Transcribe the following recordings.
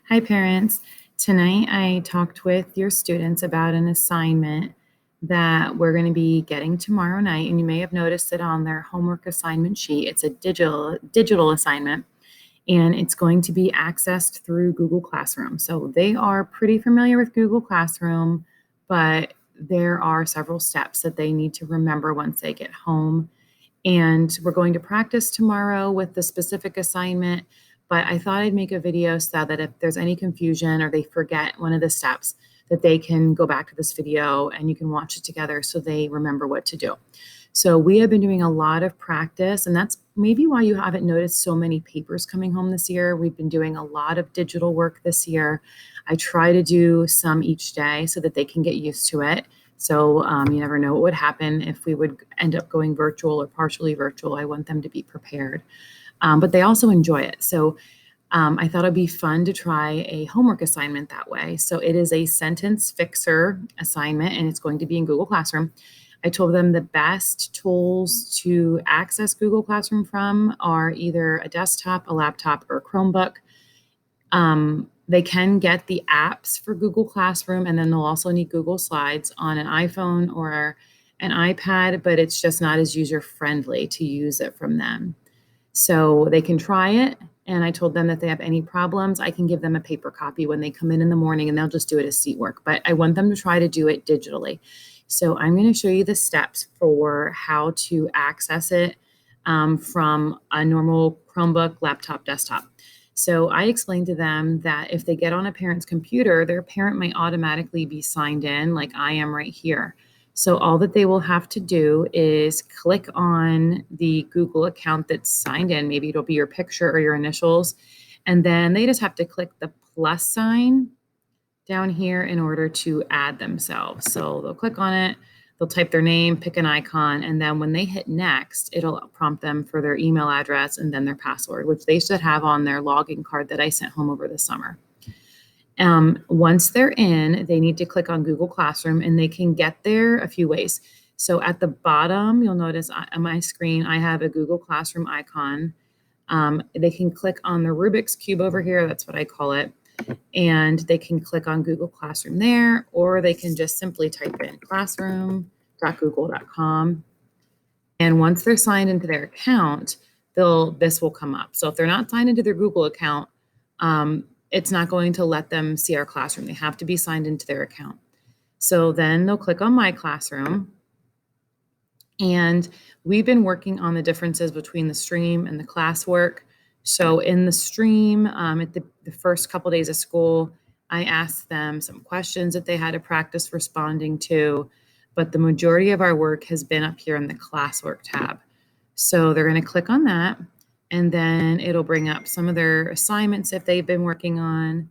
Hi, parents. Tonight I talked with your students about an assignment that we're going to be getting tomorrow night, and you may have noticed it on their homework assignment sheet. It's a digital assignment, and it's going to be accessed through Google Classroom. So they are pretty familiar with Google Classroom, but there are several steps that they need to remember once they get home. And we're going to practice tomorrow with the specific assignment, but I thought I'd make a video so that if there's any confusion or they forget one of the steps, that they can go back to this video and you can watch it together so they remember what to do. So we have been doing a lot of practice, and that's maybe why you haven't noticed so many papers coming home this year. We've been doing a lot of digital work this year. I try to do some each day so that they can get used to it. So you never know what would happen if we would end up going virtual or partially virtual. I want them to be prepared. But they also enjoy it. So I thought it'd be fun to try a homework assignment that way. So it is a sentence fixer assignment, and it's going to be in Google Classroom. I told them the best tools to access Google Classroom from are either a desktop, a laptop, or a Chromebook. They can get the apps for Google Classroom, and then they'll also need Google Slides on an iPhone or an iPad, but it's just not as user-friendly to use it from them. So they can try it, and I told them that if they have any problems, I can give them a paper copy when they come in the morning, and they'll just do it as seat work. But I want them to try to do it digitally. So I'm going to show you the steps for how to access it from a normal Chromebook, laptop, desktop. So I explained to them that if they get on a parent's computer, their parent might automatically be signed in like I am right here. So all that they will have to do is click on the Google account that's signed in. Maybe it'll be your picture or your initials. And then they just have to click the plus sign down here in order to add themselves. So they'll click on it, they'll type their name, pick an icon, and then when they hit next, it'll prompt them for their email address and then their password, which they should have on their login card that I sent home over the summer. Once they're in, they need to click on Google Classroom, and they can get there a few ways. So at the bottom, you'll notice on my screen, I have a Google Classroom icon. They can click on the Rubik's Cube over here, that's what I call it, and they can click on Google Classroom there, or they can just simply type in classroom.google.com. And once they're signed into their account, this will come up. So if they're not signed into their Google account, it's not going to let them see our classroom. They have to be signed into their account. So then they'll click on My Classroom. And we've been working on the differences between the stream and the classwork. So in the stream, at the first couple days of school, I asked them some questions that they had to practice responding to, but the majority of our work has been up here in the classwork tab. So they're going to click on that, and then it'll bring up some of their assignments if they've been working on,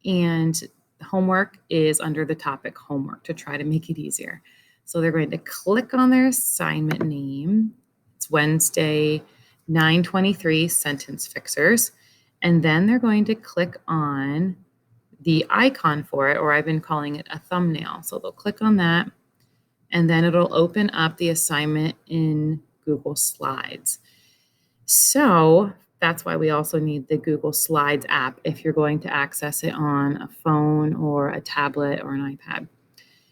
and homework is under the topic homework to try to make it easier. So they're going to click on their assignment name. It's Wednesday, 9/23 sentence fixers. And then they're going to click on the icon for it, or I've been calling it a thumbnail. So they'll click on that, and then it'll open up the assignment in Google Slides. So that's why we also need the Google Slides app if you're going to access it on a phone or a tablet or an iPad.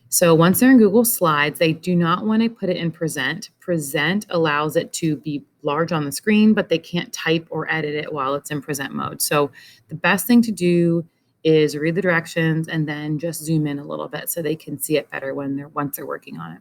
So once they're in Google Slides, they do not want to put it in Present. Present allows it to be large on the screen, but they can't type or edit it while it's in Present mode. So the best thing to do is read the directions and then just zoom in a little bit so they can see it better once they're working on it.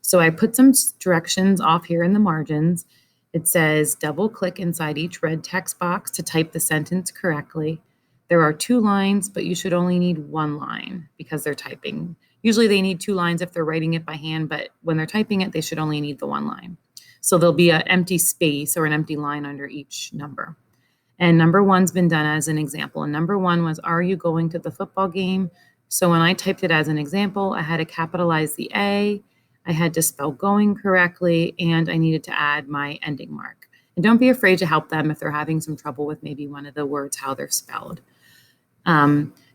So I put some directions off here in the margins. It says double click inside each red text box to type the sentence correctly. There are 2 lines, but you should only need 1 line because they're typing. Usually they need 2 lines if they're writing it by hand, but when they're typing it, they should only need the 1 line. So there'll be an empty space or an empty line under each number. And number 1's been done as an example. And number 1 was, are you going to the football game? So when I typed it as an example, I had to capitalize the A, I had to spell going correctly, and I needed to add my ending mark. And don't be afraid to help them if they're having some trouble with maybe one of the words, how they're spelled.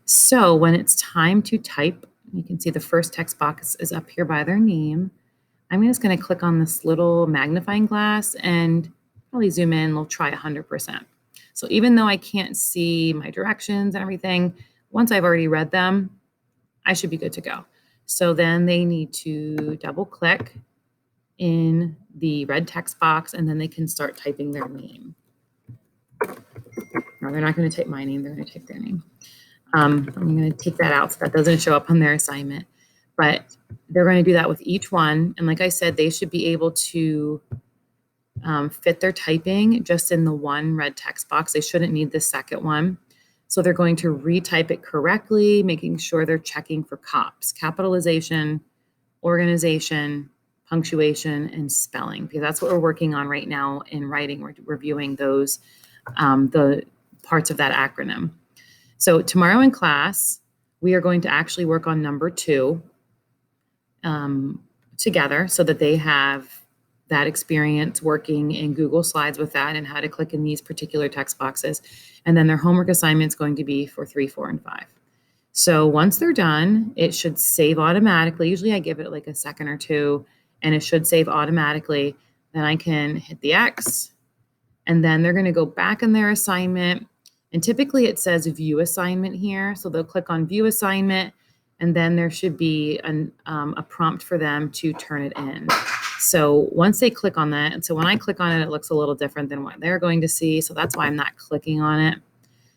So when it's time to type, you can see the first text box is up here by their name. I'm just going to click on this little magnifying glass and probably zoom in. We'll try 100%. So even though I can't see my directions and everything, once I've already read them, I should be good to go. So then they need to double click in the red text box, and then they can start typing their name. No, they're not going to type my name. They're going to type their name. I'm going to take that out so that doesn't show up on their assignment. But they're going to do that with each one. And like I said, they should be able to fit their typing just in the one red text box. They shouldn't need the second one. So they're going to retype it correctly, making sure they're checking for COPS, capitalization, organization, punctuation, and spelling, because that's what we're working on right now in writing. We're reviewing those, the parts of that acronym. So tomorrow in class, we are going to actually work on number 2 together so that they have that experience working in Google Slides with that and how to click in these particular text boxes. And then their homework assignment is going to be for 3, 4, and 5. So once they're done, it should save automatically. Usually I give it like a second or two, and it should save automatically. Then I can hit the X, and then they're going to go back in their assignment. And typically it says view assignment here. So they'll click on view assignment, and then there should be a prompt for them to turn it in. So once they click on that, and so when I click on it, it looks a little different than what they're going to see. So that's why I'm not clicking on it.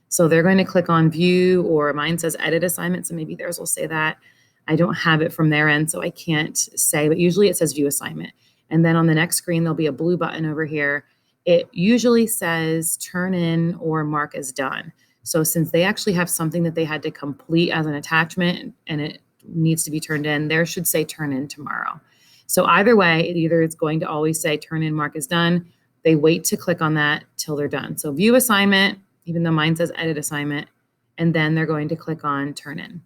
So they're going to click on view, or mine says edit assignment. So maybe theirs will say that. I don't have it from their end, so I can't say, but usually it says view assignment. And then on the next screen, there'll be a blue button over here. It usually says turn in or mark as done. So since they actually have something that they had to complete as an attachment and it needs to be turned in, there should say turn in tomorrow. So either way, either it's going to always say turn in, mark as done. They wait to click on that till they're done. So view assignment, even though mine says edit assignment, and then they're going to click on turn in.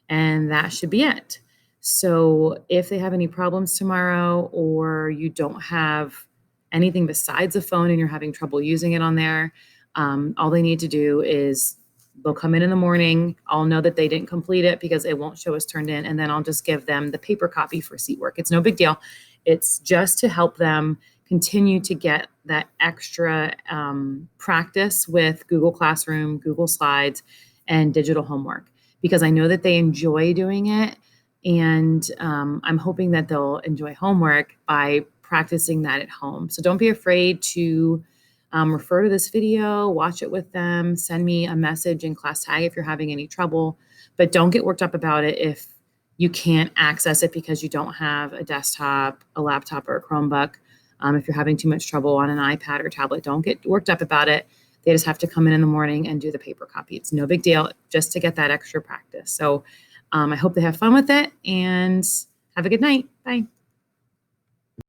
And that should be it. So if they have any problems tomorrow, or you don't have anything besides a phone and you're having trouble using it on there, all they need to do is they'll come in the morning. I'll know that they didn't complete it because it won't show as turned in. And then I'll just give them the paper copy for seat work. It's no big deal. It's just to help them continue to get that extra practice with Google Classroom, Google Slides, and digital homework, because I know that they enjoy doing it. And I'm hoping that they'll enjoy homework by practicing that at home. So don't be afraid to refer to this video, watch it with them, send me a message in class tag if you're having any trouble, but don't get worked up about it if you can't access it because you don't have a desktop, a laptop, or a Chromebook. If you're having too much trouble on an iPad or tablet, don't get worked up about it. They just have to come in the morning and do the paper copy. It's no big deal, just to get that extra practice. So I hope they have fun with it, and have a good night. Bye.